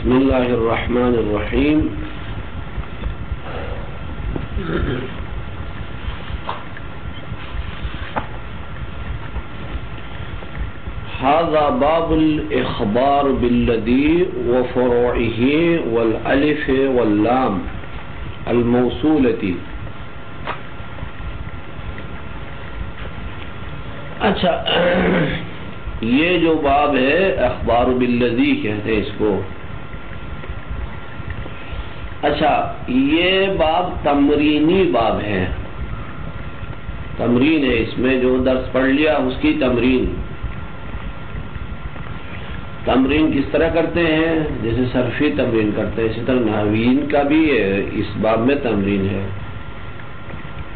بسم اللہ الرحمن الرحیم. هذا باب الإخبار بالذي وفروعه والألف واللام الموصولة. اچھا، یہ جو باب ہے اخبار بالذی کہتے ہیں اس کو. اچھا، یہ باب تمرینی باب ہے، تمرین ہے. اس میں جو درس پڑھ لیا اس کی تمرین. تمرین کس طرح کرتے ہیں؟ جیسے صرفی تمرین کرتے ہیں، اسی طرح نحوین کا بھی اس باب میں تمرین ہے.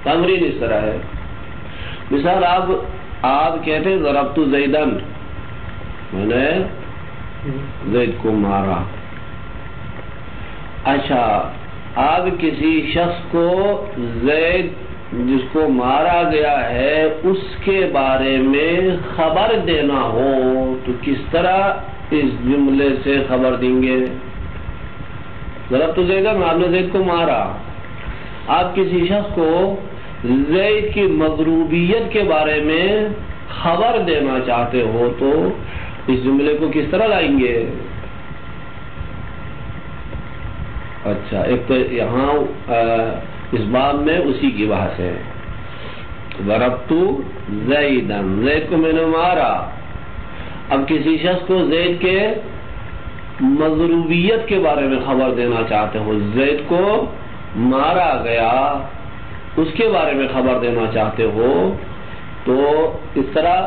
تمرین اس طرح ہے. مثال آپ کہتے ہیں ضربت زیدن، میں نے زید کو مارا. اچھا، آپ کسی شخص کو زید جس کو مارا گیا ہے اس کے بارے میں خبر دینا ہو تو کس طرح اس جملے سے خبر دیں گے؟ ضربت زیدن، آپ نے زید کو مارا. آپ کسی شخص کو زید کی مضروبیت کے بارے میں خبر دینا چاہتے ہو تو اس جملے کو کس طرح لائیں گے؟ اچھا، ایک تو یہاں اس باب میں اسی کی بحث ہے. ضربت زیدن، زید کو میں نے مارا. اب کسی شخص کو زید کے مضروبیت کے بارے میں خبر دینا چاہتے ہو، زید کو مارا گیا اس کے بارے میں خبر دینا چاہتے ہو تو اس طرح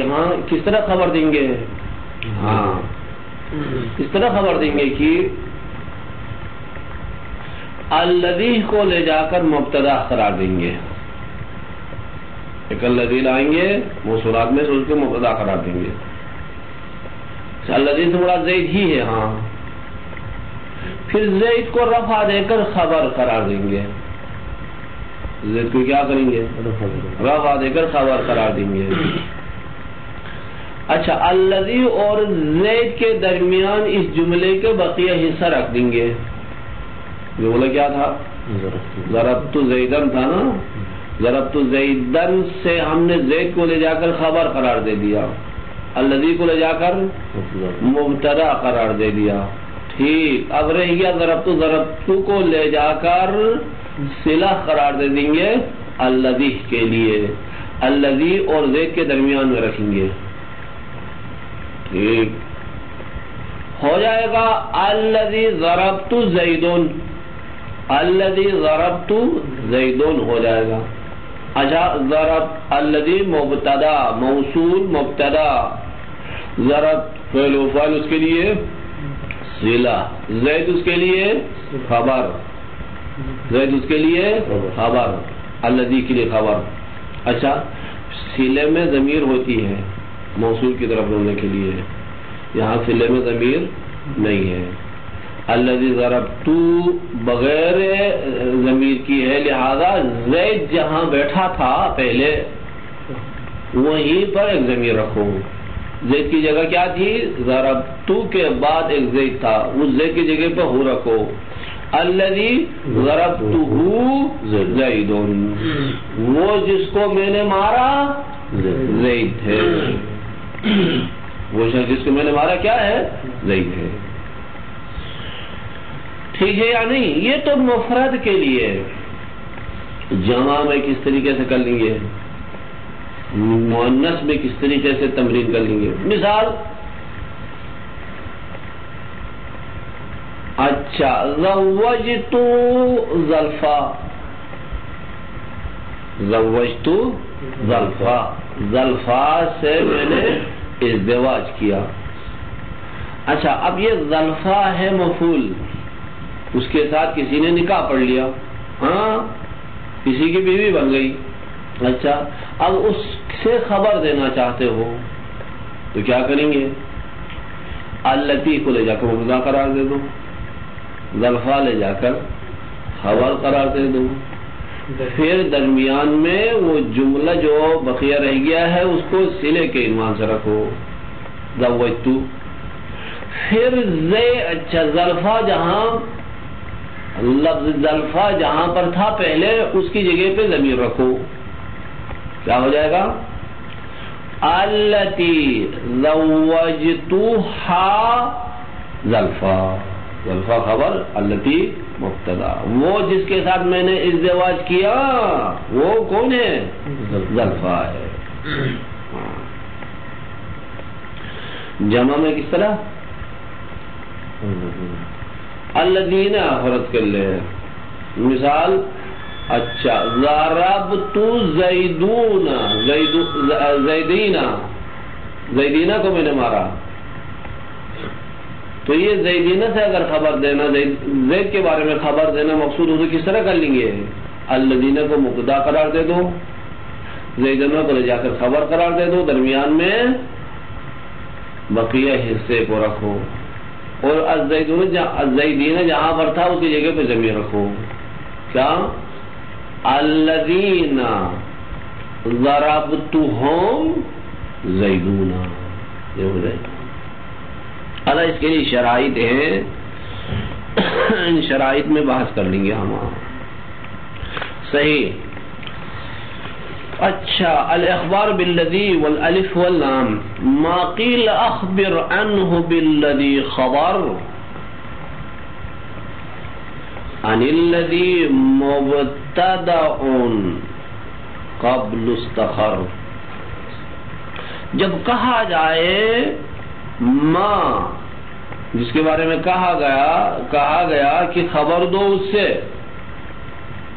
یہاں کس طرح خبر دیں گے؟ ہاں، اس طرح خبر دیں گے کہ الذی کو لے جا کر مبتدا قرار دیں گے. ایک الذی لائیں گے موصولات میں، اس کو مبتدا قرار دیں گے. الذی سے مراد زید ہی ہے. ہاں، پھر زید کو رفع دے کر خبر قرار دیں گے. زید کو کیا کریں گے؟ رفع دے کر خبر قرار دیں گے. اچھا، الذی اور زید کے درمیان اس جملے کے بقیہ حصہ رکھ دیں گے. جملہ کیا تھا؟ ضربت زیدن تھا نا. ضربت زیدن سے ہم نے زید کو لے جا کر خبر قرار دے دیا، الذی کو لے جا کر مبتدا قرار دے دیا. ٹھیک، اب رہ گیا ضربت کو لے جا کر صلہ قرار دے دیں گے الذی کے لیے. الذی اور زید کے درمیان میں رکھیں گے. ٹھیک ہو جائے گا. الذی ضربت زیدن، الذی ضربت زیدن ہو جائے گا. اچھا، ضرب الذی مبتدا موصول مبتدا، ضرب فعل و فاعل اس کے لیے صلہ، زید اس کے لیے خبر، زید اس کے لیے خبر، الذی کے لیے خبر. اچھا، صلے میں ضمیر ہوتی ہے موصول کی طرف ڈالنے کے لیے، یہاں صلے میں ضمیر نہیں ہے. الذی ضربت بغیر ضمیر کی ہے، لہذا زید جہاں بیٹھا تھا پہلے وہیں پر ایک ضمیر رکھو. زید کی جگہ کیا تھی؟ ضربت کے بعد ایک زید تھا، اس زید کی جگہ پہ ہو رکھو. الذی ضربتہ زید، وہ جس کو میں نے مارا زید ہے. وہ شخص جس کو میں نے مارا کیا ہے؟ زید ہے. ٹھیک ہے یا نہیں؟ یہ تو مفرد کے لیے. جمع میں کس طریقے سے کر لیں گے، مؤنث میں کس طریقے سے تمرین کر لیں گے. مثال، اچھا، زوجت زلفا، زوجت زلفا، زلفا سے میں نے ازدواج کیا. اچھا، اب یہ زلفا ہے مفعول، اس کے ساتھ کسی نے نکاح پڑھ لیا، ہاں، کسی کی بیوی بن گئی. اچھا، اب اس سے خبر دینا چاہتے ہو تو کیا کریں گے؟ التی کو لے جا کر مبتدا قرار دے دو، زلفا لے جا کر خبر قرار دے دو. پھر درمیان میں وہ جملہ جو بقیہ رہ گیا ہے اس کو صلے کے عنوان سے رکھو، زوجت. پھر اچھا ظرفہ جہاں لفظ ظرفہ جہاں پر تھا پہلے اس کی جگہ پہ ضمیر رکھو. کیا ہو جائے گا؟ التی زوجتها زلفا. زلفا خبر، التی مبتدا. وہ جس کے ساتھ میں نے ازدواج کیا وہ کون ہے؟ زلفا ہے. جمع میں کس طرح؟ الذین فرض کر لے. مثال اچھا ضربت زیدون، زیدینہ کو میں نے مارا. تو یہ زیدینہ سے اگر خبر دینا، زید کے بارے میں خبر دینا مقصود ہو تو کس طرح کر لیں گے؟ الذین کو مبتدا قرار دے دو، زیدینہ کو لے جا کر خبر قرار دے دو، درمیان میں بقیہ حصے کو رکھو، اور الزیدین جہاں پر تھا اس کی جگہ پہ ضمیر رکھو. کیا؟ الذین ضربتہم زیدون. یہ ہو جائے گا. اللہ اس کے لیے شرائط ہیں، ان شرائط میں بحث کر لیں گے ہم. صحیح. اچھا الاخبار بالذی والالف واللام. ما قیل اخبر عنہ بالذی خبر عن الذی مبتدأ قبل استخر. جب کہا جائے ما جس کے بارے میں کہا گیا کہ خبر دو اس سے،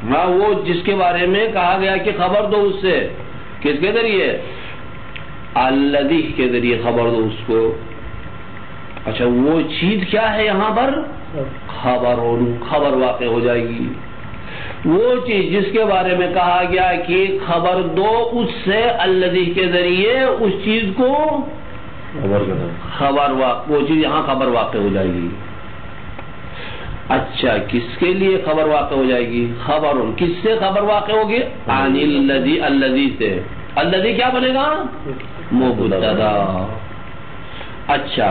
ہاں وہ جس کے بارے میں کہا گیا کہ خبر دو اس سے، کس کے ذریعے؟ الذی کے ذریعے خبر دو اس کو. اچھا وہ چیز کیا ہے یہاں پر؟ خبر واقع ہو جائے گی. وہ چیز جس کے بارے میں کہا گیا کہ خبر دو اس سے، الذی کے ذریعے اس چیز کو وہ چیز یہاں خبر واقع ہو جائے گی. اچھا کس کے لیے خبر واقع ہو جائے گی؟ خبر کس سے خبر واقع ہوگی؟ عن الذی. الذی سے الذی کیا بنے گا؟ مبتدا. اچھا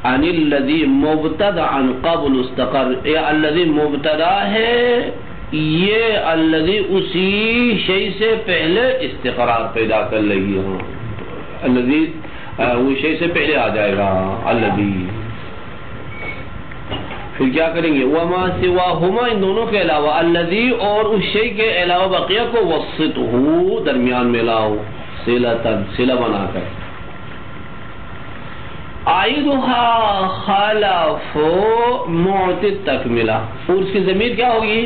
عن الذی مبتدا عن قبل استقر. یہ الذی مبتدا ہے، یہ الذی اسی شیء سے پہلے استقرار پیدا کر لے گی. ہاں الذی وہ شیء سے پہلے آ جائے گا الذی. پھر کیا کریں گے؟ وما سواہما، ان دونوں کے علاوہ، الذی اور اس شیء کے علاوہ بقیہ کو وسطہ درمیان میں لاؤ، صلہ بنا کر. عائدها خلف معت التکملہ. اور اس کی ضمیر کیا ہوگی؟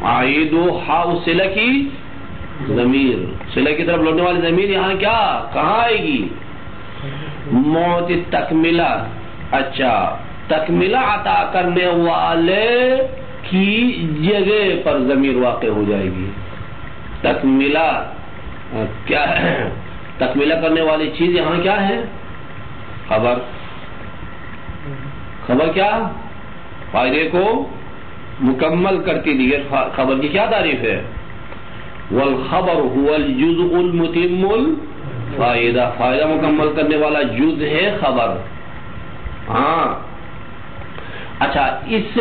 عائدها اس صلہ کی ضمیر، صلہ کی طرف لوٹنے والی ضمیر یہاں کہاں آئے گی؟ معت التکملہ. اچھا تکملہ عطا کرنے والے کی جگہ پر ضمیر واقع ہو جائے گی. تکملہ کیا ہے؟ تکملہ کرنے والی چیز یہاں کیا ہے؟ خبر. خبر کیا؟ فائدے کو مکمل کرتی دی. خبر کی کیا تعریف ہے؟ والخبر هو الجزء المتم الفائدہ. فائدہ مکمل کرنے والا جزء ہے خبر. ہاں اچھا اس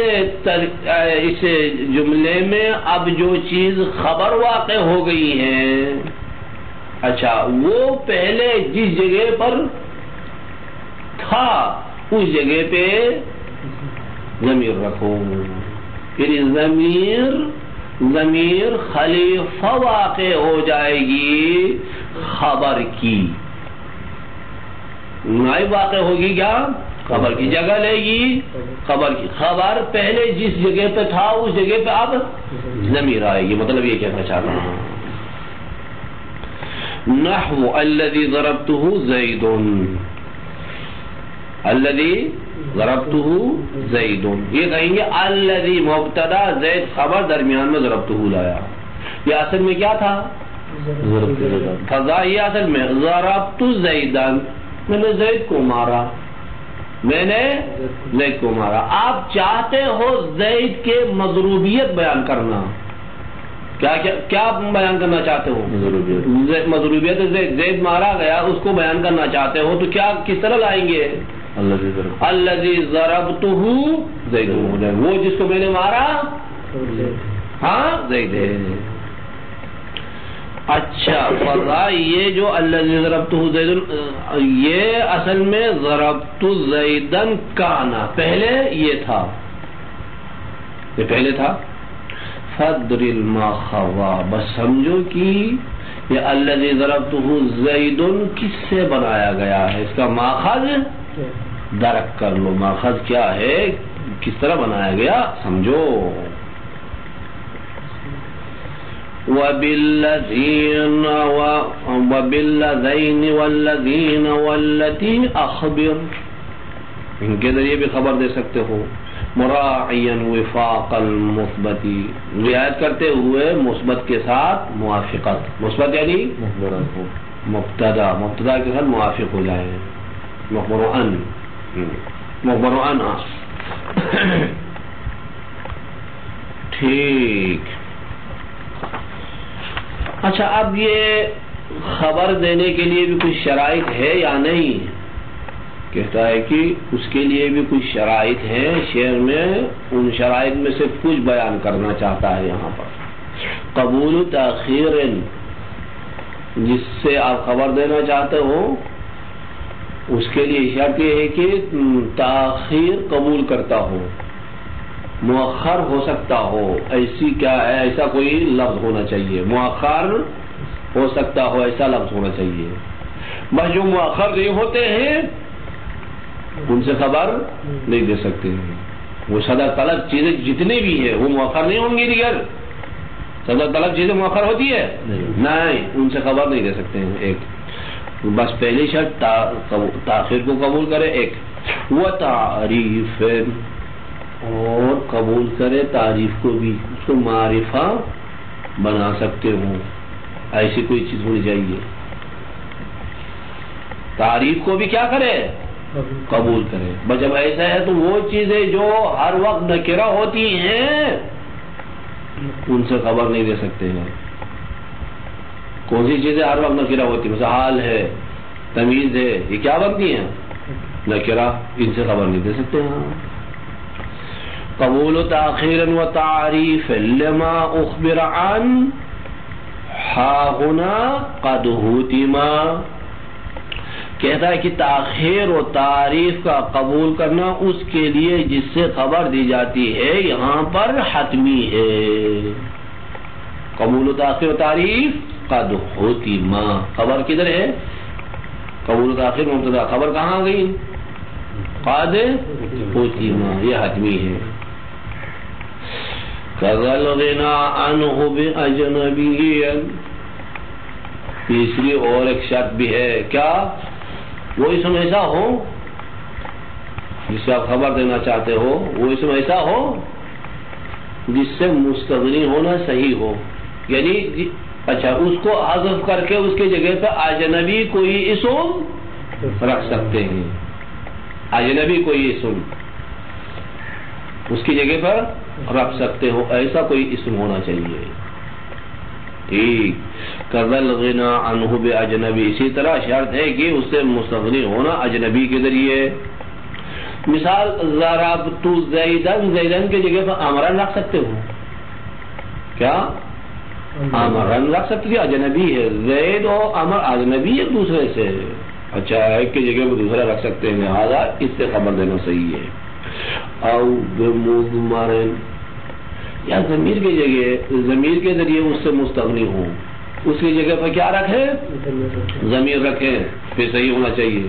جملے میں اب جو چیز خبر واقع ہو گئی ہے، اچھا وہ پہلے جس جگہ پر تھا اس جگہ پہ ضمیر رکھو. پھر ضمیر خلیفہ واقع ہو جائے گی خبر کی. نائب واقع ہوگی کیا؟ خبر کی جگہ لے گی. خبر پہلے جس جگہ پہ تھا اس جگہ پہ اب ضمیر آئے گی. مطلب یہ کہنا چاہ رہا ہوں. نحو الذی ضربتہ زید. الذی ضربتہ زید، یہ کہیں گے الذی مبتدا زید خبر، درمیان میں ضربتہ لایا. یہ اصل میں کیا تھا؟ فضا. یہ اصل میں ضربت زیدن، میں نے زید کو مارا. آپ چاہتے ہو زید کے مضروبیت بیان کرنا، کیا بیان کرنا چاہتے ہو؟ مضروبیت زید مارا گیا اس کو بیان کرنا چاہتے ہو تو کیا کس طرح لائیں گے؟ الذی ضربتہ زید، وہ جس کو میں نے مارا ہاں زید ہے. اچھا فضا یہ جو الذی ضربتہ زید یہ اصل میں ضربت زیدن کانا پہلے یہ تھا، یہ پہلے تھا. فدر الماخوا بس سمجھو کہ یہ الذی ضربتہ زید کس سے بنایا گیا ہے، اس کا ماخذ درک کر لو، ماخذ کیا ہے، کس طرح بنایا گیا سمجھو. وبالذین والذین واللتی اخبر، ان کے ذریعے بھی خبر دے سکتے ہو. مراعیا وفاق المثبت، رعایت کرتے ہوئے مثبت کے ساتھ موافقت، مثبت یعنی مبتدا، مبتدا کے ساتھ موافق ہو جائے. مخبران ٹھیک. اچھا اب یہ خبر دینے کے لیے بھی کچھ شرائط ہے یا نہیں؟ کہتا ہے کہ اس کے لیے بھی کچھ شرائط ہیں، شعر میں ان شرائط میں سے کچھ بیان کرنا چاہتا ہے یہاں پر. قبول تاخیر، جس سے آپ خبر دینا چاہتے ہو اس کے لیے شرط یہ ہے کہ تاخیر قبول کرتا ہو، مؤخر ہو سکتا ہو، ایسی کیا ہے، ایسا کوئی لفظ ہونا چاہیے. مؤخر ہو سکتا ہو ایسا لفظ ہونا چاہیے. بس جو مؤخر نہیں ہوتے ہیں ان سے خبر نہیں دے سکتے ہیں. وہ صدر طلب چیزیں جتنی بھی ہیں وہ مؤخر نہیں ہوں گی. دیگر صدر طلب چیزیں مؤخر ہوتی ہے نہیں، ان سے خبر نہیں دے سکتے ہیں. ایک بس پہلی شرط تاخیر کو قبول کرے. ایک وہ تعریف، اور قبول کرے تعریف کو بھی، اس کو معرفہ بنا سکتے ہوں، ایسی کوئی چیز ہونی چاہیے. تعریف کو بھی کیا کرے، قبول کرے. بس جب ایسا ہے تو وہ چیزیں جو ہر وقت نکرہ ہوتی ہیں ان سے خبر نہیں دے سکتے ہیں. کون سی چیزیں ہر وقت نکرہ ہوتی ہیں؟ مثلا حال ہے، تمیز ہے، یہ کیا بنتی ہیں؟ نکرہ. ان سے خبر نہیں دے سکتے ہیں. قبول تاخیر و تعریف لما اخبر عن ہا ہنا قد ہوتما. کہتا ہے کہ تاخیر و تعریف کا قبول کرنا اس کے لیے جس سے خبر دی جاتی ہے یہاں پر حتمی ہے. قبول و تاخیر و تعریف قد ہوتما، خبر کدھر ہے؟ قبول و تاخیر مبتدا، خبر کہاں گئی؟ قد ہوتما، یہ حتمی ہے. کذل غنا عنہ باجنبی، تیسری اور ایک شرط بھی ہے. کیا؟ وہ اسم ایسا ہو جس سے آپ خبر دینا چاہتے ہو، وہ اسم ایسا ہو جس سے مستغنی ہونا صحیح ہو. یعنی اچھا اس کو حذف کر کے اس کے جگہ پہ اجنبی کوئی اسم رکھ سکتے ہیں. اجنبی کوئی اسم اس کی جگہ پر رکھ سکتے ہو، ایسا کوئی اسم ہونا چاہیے. ٹھیک. کذل غنا عنہ باجنبی، اسی طرح شرط ہے کہ اس سے مستغنی ہونا اجنبی کے ذریعے. مثال ضربت زیدن، زیدن کی جگہ پر امرن رکھ سکتے ہو. کیا؟ امرن رکھ سکتے ہو، اجنبی ہے. زید اور امر اجنبی ایک دوسرے سے. اچھا ایک کی جگہ پر دوسرا رکھ سکتے ہیں، لہٰذا اس سے خبر دینا صحیح ہے. او بمضمرن، یا ضمیر کی جگہ، ضمیر کے ذریعے اس سے مستغنی ہوں، اس کی جگہ پر کیا رکھے؟ ضمیر رکھیں، پھر صحیح ہونا چاہیے.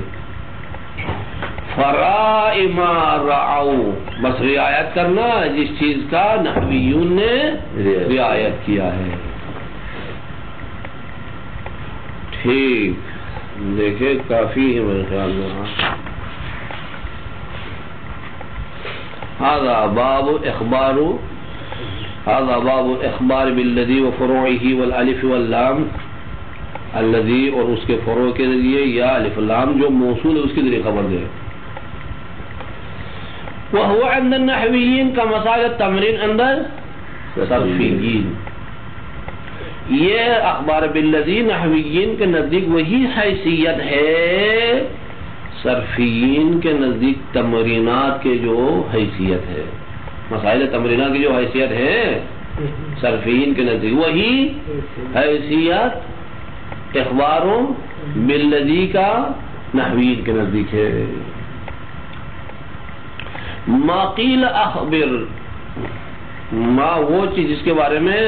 فراء ما رعو، بس رعایت کرنا جس چیز کا نحویون نے رعایت کیا ہے. ٹھیک. دیکھیں کافی ہے میرے خیال میں. هذا باب اخبار، هذا باب اخبار بالذی وفروعه والالف واللام. الذی اور اس کے فروع کے ذریعے یا الف لام جو موصول ہے اس کے ذریعے خبر دے. وهو عند النحویین کا مسائل التمرین اندر صرفیین. یہ اخبار بالذی نحویین کے نزدیک وہی حیثیت ہے صرفیین کے نزدیک تمرینات کے جو حیثیت ہے، مسائل تمرینات کی جو حیثیت ہے صرفیین کے نزدیک وہی حیثیت اخباروں بالذی کا نحویین کے نزدیک ہے۔ ما قیل اخبر، ما وہ چیز جس کے بارے میں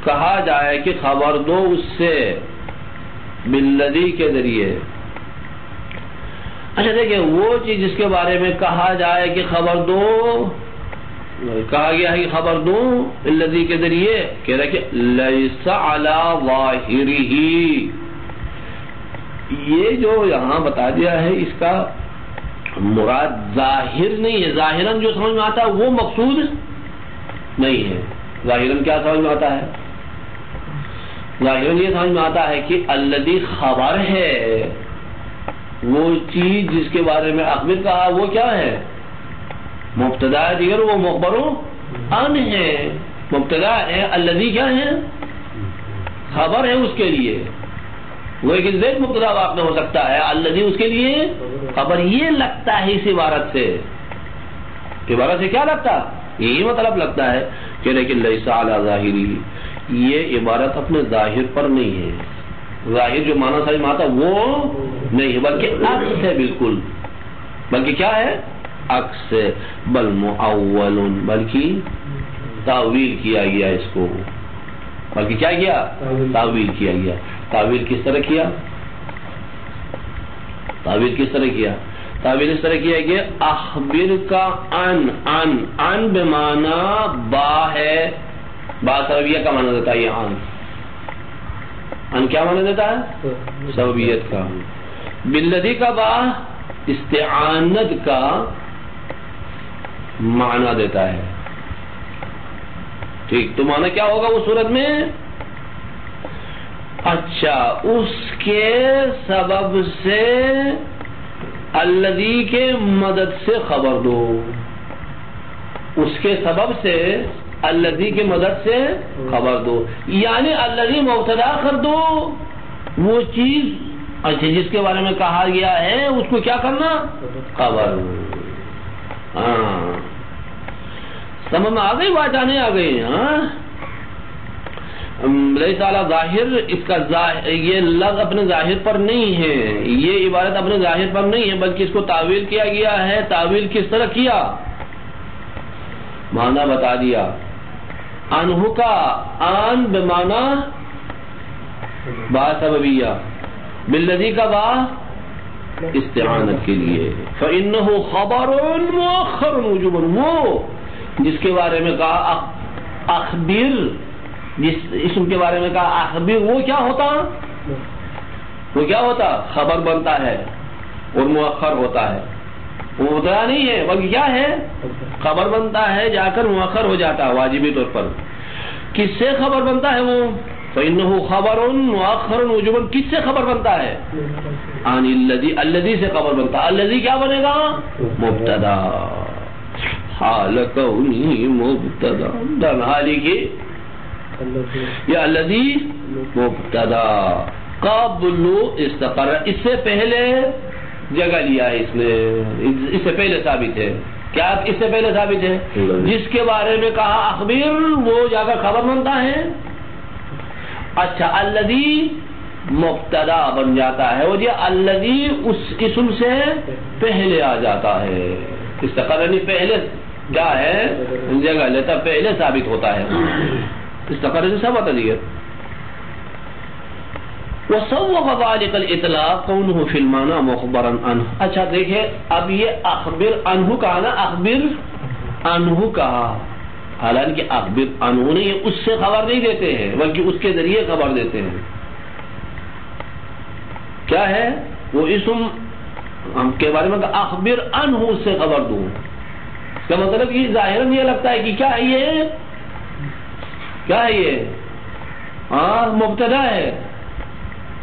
کہا جائے کہ خبر دو اس سے بالذی کے ذریعے۔ اچھا دیکھیں، وہ چیز جس کے بارے میں کہا جائے کہ خبر دو، کہا گیا ہے کہ خبر دو بالذی کے ذریعے، کہہ رہا ہے کہ لیس علی ظاہرہ، یہ جو یہاں بتا دیا ہے اس کا مراد ظاہر نہیں ہے، ظاہراً جو سمجھ میں آتا ہے وہ مقصود نہیں ہے۔ ظاہراً کیا سمجھ میں آتا ہے؟ ظاہراً یہ سمجھ میں آتا ہے کہ الذی خبر ہے، وہ چیز جس کے بارے میں اخبر کہا وہ کیا ہے؟ مبتدا ہے، دیگر وہ مخبر ان ہے، مبتدا ہے، الذی کیا ہے؟ خبر ہے اس کے لیے، وہ ایک زید مبتدا واقع ہو سکتا ہے، الذی اس کے لیے خبر۔ یہ لگتا ہے اس عبارت سے، عبارت سے کیا لگتا؟ یہی مطلب لگتا ہے کہ لیکن لیس علی ظاہری، یہ عبارت اپنے ظاہر پر نہیں ہے، ظاہر جو معنی سمجھ میں آتا وہ نہیں ہے، بلکہ عکس ہے، بالکل بلکہ کیا ہے؟ عکس ہے، بل مؤول، بلکہ تاویل کیا گیا اس کو، بلکہ کیا کیا؟ تاویل کیا گیا۔ تاویل کس طرح کیا؟ تاویل کس طرح کیا؟ تاویل اس طرح کیا کہ اخبر کا ان بمعنی با ہے، با سببیہ کا معنی دیتا ہے، یہ ان کیا معنی دیتا ہے؟ سببیت کا۔ بالذی کا با استعانت کا معنی دیتا ہے، ٹھیک؟ تو معنی کیا ہوگا اس صورت میں؟ اچھا، اس کے سبب سے الذی کے مدد سے خبر دو، اس کے سبب سے الذی کے مدد سے خبر دو، یعنی الذی مبتدا کر دو، وہ چیز اچھا جس کے بارے میں کہا گیا ہے اس کو کیا کرنا؟ خبر۔ ہاں سمجھ میں آ گئی بات؟ آنے آ گئی؟ ہاں، لیس علی ظاہر، اس کا یہ لفظ اپنے ظاہر پر نہیں ہے، یہ عبارت اپنے ظاہر پر نہیں ہے، بلکہ اس کو تعویل کیا گیا ہے۔ تعویل کس طرح کیا؟ معنی بتا دیا، انہو کا ان بمعنی با سببیہ، بالذی کا با استعانت کے لیے، فإنہ خبر مؤخر وجوبا، وہ جس کے بارے میں کہا اخبر، جس اسم کے بارے میں کہا اخبر، وہ کیا ہوتا؟ وہ کیا ہوتا؟ خبر بنتا ہے اور مؤخر ہوتا ہے، وہ مبتدا نہیں ہے بلکہ کیا ہے؟ خبر بنتا ہے، جا کر مؤخر ہو جاتا ہے واجبی طور پر۔ کس سے خبر بنتا ہے وہ؟ فإنه خبر مؤخر وجوبا، کس سے خبر بنتا ہے؟ عن الذی، الذی سے خبر بنتا ہے۔ الذی کیا بنے گا؟ مبتدا، حال کونی مبتدا، حالی کی یہ الذی مبتدا قبل استقر، اس سے پہلے جگہ لیا ہے اس نے، اس سے پہلے ثابت ہے۔ کیا اس سے پہلے ثابت ہے؟ جس کے بارے میں کہا اخبر، وہ جا کر خبر بنتا ہے۔ اچھا، الذی مبتدا بن جاتا ہے، وہ یہ الذی اس اسم سے پہلے آ جاتا ہے، استقر یعنی پہلے کیا ہے؟ جگہ لیتا، پہلے ثابت ہوتا ہے، استقر سے سب بتا دیئے۔ وَصَوَّغَ ذَلِكَ الْإِطْلَاقُ قَوْلُهُ فِي الْمَعْنَى مُخْبَرًا عَنْهُ۔ اچھا دیکھیں، اب یہ اخبر عنہ کہا نا، اخبر عنہ کہا، حالانکہ اخبر عنہ نہیں، اس سے خبر نہیں دیتے ہیں بلکہ اس کے ذریعے خبر دیتے ہیں۔ کیا ہے وہ اسم ہم کے بارے میں کہا اخبر عنہ، اس سے خبر دوں، اس کا مطلب کہ ظاہراً یہ لگتا ہے کہ کیا ہے یہ؟ کیا ہے یہ؟ ہاں مبتدا ہے،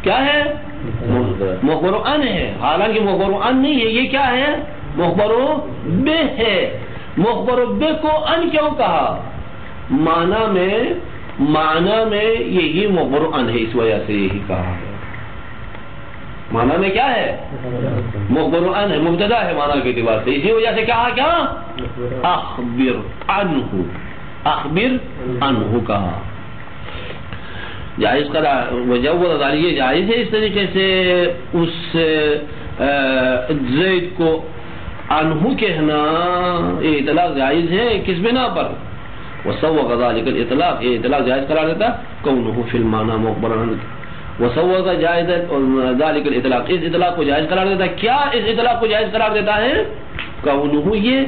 کیا ہے؟ مخبر ان ہے، حالانکہ مخبر ان نہیں ہے، یہ کیا ہے؟ مخبر بہ ہے۔ مخبر بہ کو ان کیوں کہا؟ معنی میں معنی میں یہی مبرعن ہے، اس وجہ سے یہی کہا ہے. معنی میں کیا ہے؟ مبرعن ہے، مبتدا ہے معنی کے اعتبار سے، اسی وجہ سے کہا کیا؟ اخبر عنہ، اخبر عنہ کہا. جائز قرار وجہ یہ جائز ہے اس طریقے سے اس زید کو عنہ کہنا، یہ اطلاق جائز ہے کس بنا پر؟ وسوغ ذلك الاطلاق، یہ اطلاق جائز قرار دیتا کونہ فی المعنی مخبرا. وسوغ جائز ذلك الاطلاق، اس اطلاق کو جائز قرار دیتا ہے. کیا اس اطلاق کو جائز قرار دیتا ہے؟ کونہ، یہ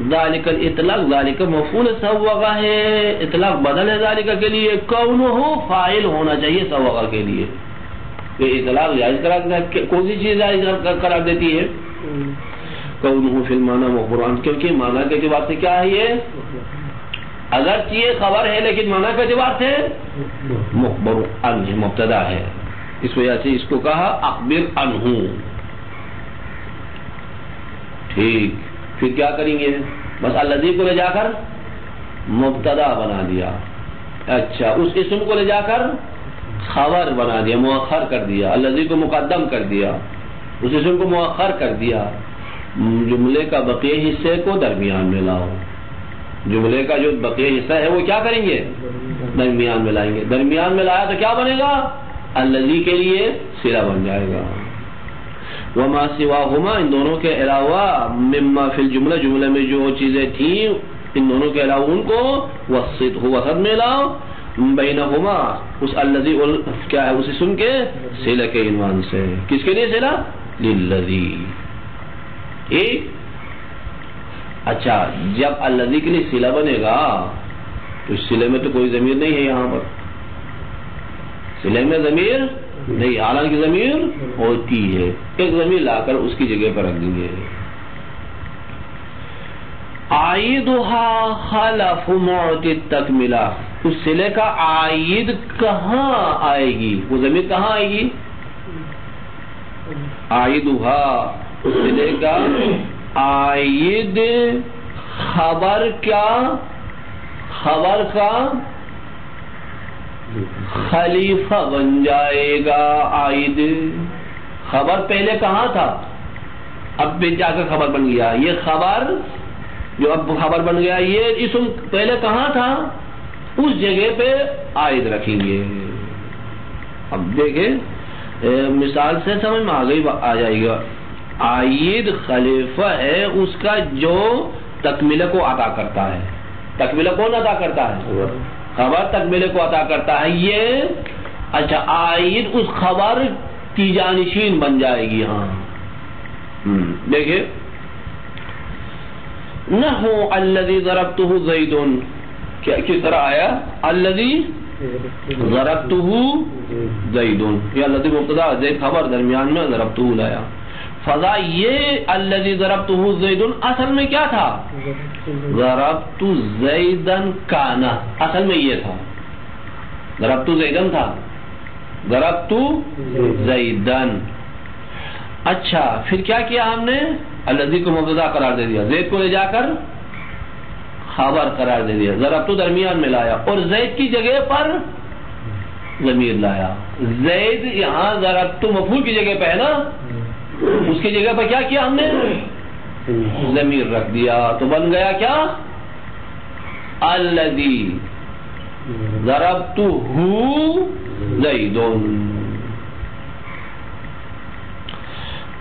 ذالک الاطلاق، ذالک مفعول سوغا ہے، اطلاق بدل ہے ذالک کے لیے، کونہ فاعل ہونا چاہیے سوغا کے لیے. یہ اطلاق جائز قرار دیتا ہے. کون سی چیز جائز قرار دیتی ہے؟ کونہ فی المعنی مخبرا، کیونکہ معنی کے اعتبار سے کیا ہے یہ؟ اگرچہ یہ خبر ہے لیکن معنی کے اعتبار سے مخبر عنہ مبتدا ہے، اس وجہ سے اس کو کہا اخبر عنہ. ٹھیک، پھر کیا کریں گے؟ بس الذی کو لے جا کر مبتدا بنا دیا. اچھا، اس اسم کو لے جا کر خبر بنا دیا، مؤخر کر دیا. الذی کو مقدم کر دیا، اس اسم کو مؤخر کر دیا. جملے کا بقیہ حصے کو درمیان میں لاؤ. جملے کا جو بقیہ حصہ ہے وہ کیا کریں گے؟ درمیان میں لائیں گے. درمیان میں لایا تو کیا بنے گا؟ الذی کے لیے صلہ بن جائے گا. وما سواہما، ان دونوں کے علاوہ، مما فی الجملہ، جملے میں جو چیزیں تھیں ان دونوں کے علاوہ ان کو وسط میں لاؤ. بینہما، اس الذی کیا ہے؟ اس اسم کے صلہ کے عنوان سے. کس کے لیے صلہ؟ للذی. اچھا، جب الذی کے لیے صلہ بنے گا تو اس صلے میں تو کوئی ضمیر نہیں ہے. یہاں پر صلے میں ضمیر نہیں، حالانکہ ضمیر ہوتی ہے. ایک ضمیر لا کر اس کی جگہ پر رکھ دیں گے. عائدها خلف معد التکملہ، اس صلے کا عائد کہاں آئے گی؟ وہ ضمیر کہاں آئے گی؟ عائدها، اس صلے کا عائد خبر کیا؟ خبر کا خلیفہ بن جائے گا. عائد خبر پہلے کہاں تھا؟ اب بھی جا کر خبر بن گیا. یہ خبر جو اب خبر بن گیا، یہ اسم پہلے کہاں تھا؟ اس جگہ پہ عائد رکھیں گے. اب دیکھیں مثال سے سمجھ میں آ جائے گا. عائد خلیفہ ہے اس کا جو تکملہ کو عطا کرتا ہے. تکملہ کون عطا کرتا ہے؟ خبر تکملے کو عطا کرتا ہے. یہ اچھا، عائد اس خبر کی جانشین بن جائے گی. ہاں دیکھیں، نحو الذی ضربتہ زید، کس طرح آیا؟ الذی ضربتہ زید، یہ الذی مبتدا، زید خبر، درمیان میں ضربتہ لایا. فضا یہ الذی ضربتہ زید اصل میں کیا تھا؟ ضربت زیدن کانا، اصل میں یہ تھا. ضربت زیدن تھا، ضربت زیدن. اچھا، پھر کیا کیا ہم نے؟ الذی کو مبتدا قرار دے دیا، زید کو لے جا کر خبر قرار دے دیا. ضربت درمیان میں لایا اور زید کی جگہ پر ضمیر لایا. زید یہاں ضربت مفعول کی جگہ پہ ہے نا، اس کی جگہ پر کیا کیا ہم نے؟ ضمیر رکھ دیا. تو بن گیا کیا؟ الذی ضربتہ زید.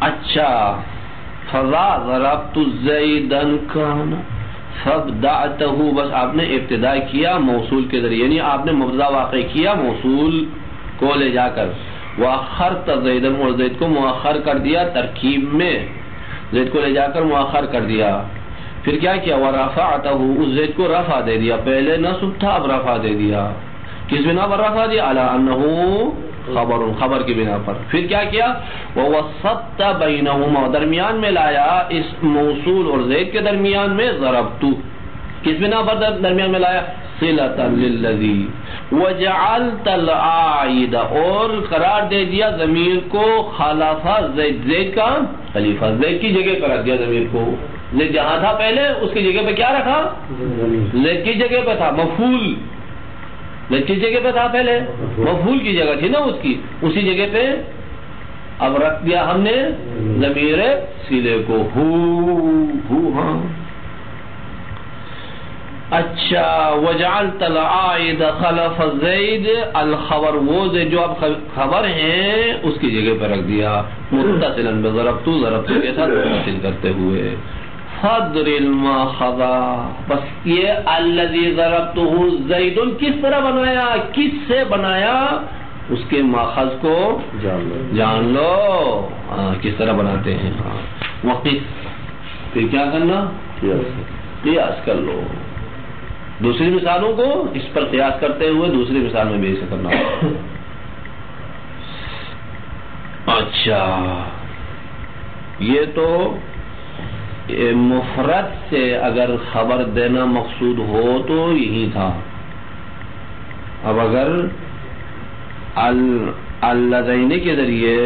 اچھا، فضا ضربت زیدن کانا فابدعتہ، بس آپ نے ابتدا کیا موصول کے ذریعے، یعنی آپ نے مبتدا واقع کیا موصول کو لے جا کر. وآخرت زیدن، اور زید کو مؤخر کر دیا ترکیب میں، زید کو لے جا کر مؤخر کر دیا. پھر کیا کیا؟ ورفعتہ، اس زید کو رفع دے دیا. پہلے نصب تھا، اب رفع دے دیا. کس بنا پر رفع دیا؟ علی انہ خبر، خبر کی بنا پر. پھر کیا کیا؟ ووسطت بینہما، درمیان میں لایا اس موصول اور زید کے درمیان میں ضربت. کس بنا پر درمیان میں لایا؟ صلۃ للذی. وجعلت العائد، اور قرار دے دیا ضمیر کو خلفہ زید، زید کا خلیفہ، زید کی جگہ پر رکھ دیا ضمیر کو. زید جہاں تھا پہلے اس کی جگہ پہ کیا رکھا؟ زید کی جگہ پہ تھا مفعول. کس جگہ پہ تھا پہلے؟ مفعول کی جگہ تھی نا اس کی، اسی جگہ پہ اب رکھ دیا ہم نے ضمیر صلے کو ہو. ہاں اچھا، وجعلت العائد خلف زید الخبر، وہ زید جو اب خبر ہیں اس کی جگہ پہ رکھ دیا متصلا بضربت، ضربت کے ساتھ متصل کرتے ہوئے. فضر الماخذ، بس یہ الذی ضربته زید کس طرح بنایا، کس سے بنایا، اس کے ماخذ کو جان لو. کس طرح بناتے ہیں. وقف، پھر کیا کرنا، قیاس کر لو. دوسری مثالوں کو اس پر قیاس کرتے ہوئے دوسری مثال میں بھی ایسے کرنا. اچھا، یہ تو مفرد سے اگر خبر دینا مقصود ہو تو یہی تھا. اب اگر اللذین کے ذریعے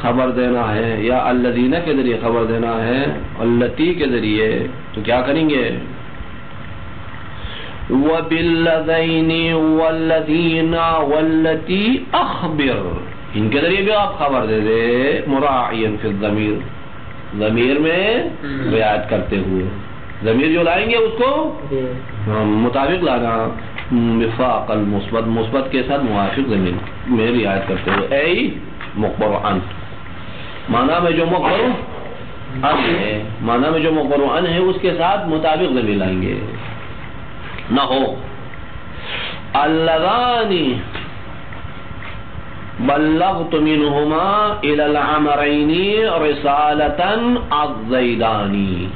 خبر دینا ہے یا الذین کے ذریعے خبر دینا ہے اللتی کے ذریعے، تو کیا کریں گے؟ وَبِالَّذَيْنِ وَالَّذِينَ وَالَّتِي أَخْبِرْ، ان کے ذریعے بھی آپ خبر دے دے مراعین فی الضمیر، ضمیر میں رعایت کرتے ہوئے. ضمیر جو لائیں گے اس کو مطابق لانا، وفاق المثبت، مثبت کے ساتھ موافق ضمیر میں رعایت کرتے ہوئے. اے مخبر عن، معنی میں جو مخبر عن ہے، معنی میں جو مخبر عن ہے اس کے ساتھ مطابق ضمیر لائیں گے. نہ ہو اللذانی بلغت منہما الی العمرین رسالتا الزیدانی،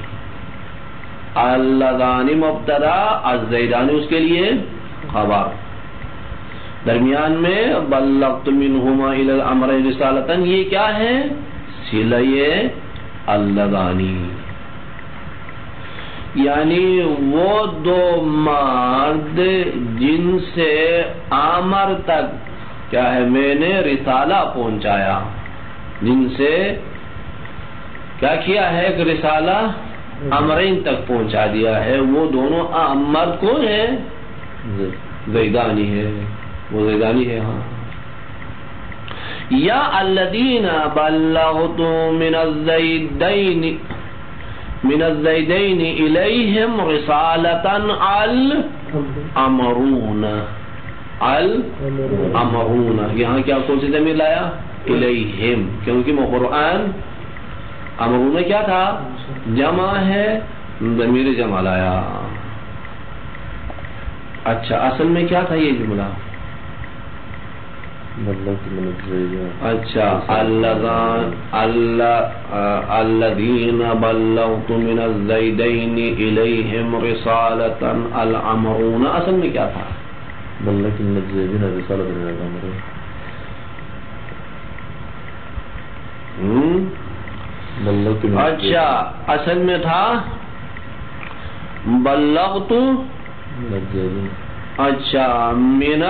اللذانی مبتدا، الزیدانی اس کے لیے خبر، درمیان میں بلغت منہما الی العمرین رسالتا، یہ کیا ہے؟ صلہ اللذانی، یعنی وہ دو مرد جن سے عامر تک کیا ہے میں نے رسالہ پہنچایا، جن سے کیا کیا ہے کہ رسالہ امرین تک پہنچا دیا ہے، وہ دونوں مرد کون ہے؟ زیدانی ہے، وہ زیدانی ہے. ہاں، یا الذین بلغت من الزیدین الیہم رسالتا الامرون، الامرون، یہاں کیا کون سی ضمیر لایا؟ الیہم، کیونکہ قرآن امرون کیا تھا؟ جمع ہے، ضمیر جمع لایا. اچھا، اصل میں کیا تھا یہ جملہ؟ اچھا، الذین بلغت من الزیدین الیہم رسالتا الامرون، اصل میں کیا تھا؟ بلغت من الزیدین رسالتا الامرون. اچھا، اصل میں تھا بلغت، اچھا، من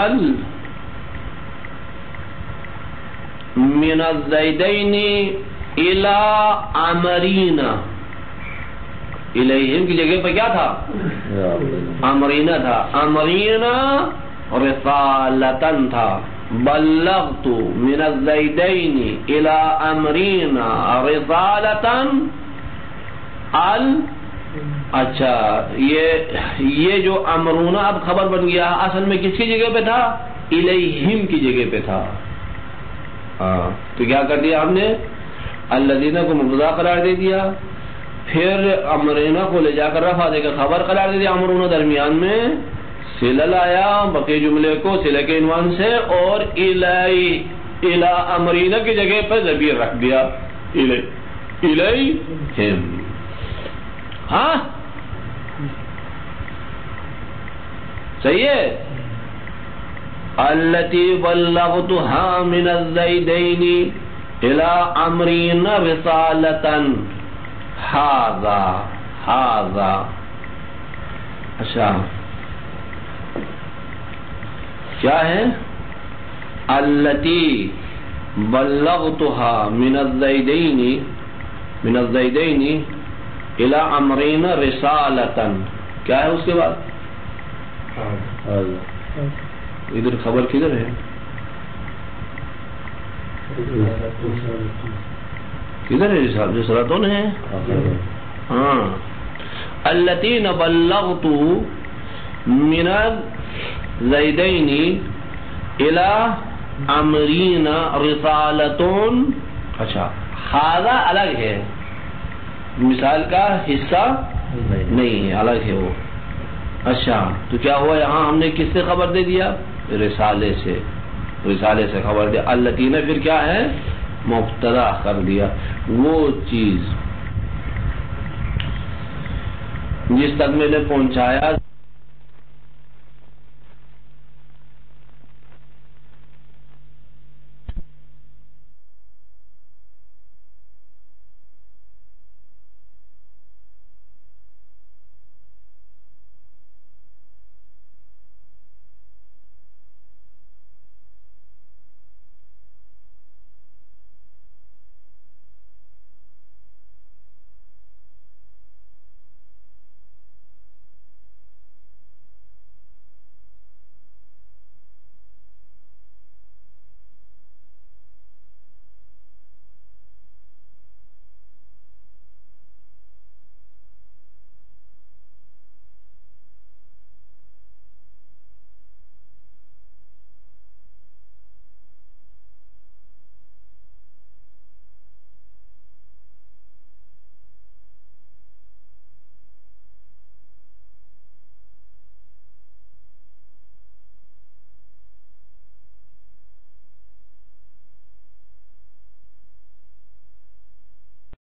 الزیدین الی امرین، الیہم کی جگہ پہ کیا تھا؟ امرین تھا، امرین رسالتن تھا. بلغت من الزیدین الی امرین رسالتن اچھا، یہ جو امرون اب خبر بن گیا، اصل میں کس کی جگہ پہ تھا؟ الیہم کی جگہ پہ تھا. ہاں، تو کیا کر دیا ہم نے؟ الذین کو مبتدا قرار دے دیا، پھر امرینا کو لے جا کر رفع دے کر خبر قرار دے دیا، امرون درمیان میں صلہ لایا بقی جملے کو صلہ کے عنوان سے، اور الی امرینا کی جگہ پر ضمیر رکھ دیا الیہم. ہاں صحیح ہے. التی بلغتها من الزیدین الی امرین رسالتا ھذا. اچھا، کیا ہے؟ التی بلغتها من الزیدین الی امرین رسالتا، کیا ہے اس کے بعد؟ ادھر خبر کدھر ہے؟ کدھر ہے رسالتون ہے؟ ہاں اللتین بلغت من زیدین الى امرین رسالتون. اچھا ہذا الگ ہے، مثال کا حصہ نہیں ہے، الگ ہے وہ. اچھا تو کیا ہوا یہاں ہم نے کس سے خبر دے دیا؟ رسالے سے، رسالے سے خبر دیا. اللتین پھر کیا ہے؟ مبتدا کر دیا. وہ چیز جس تک میں نے پہنچایا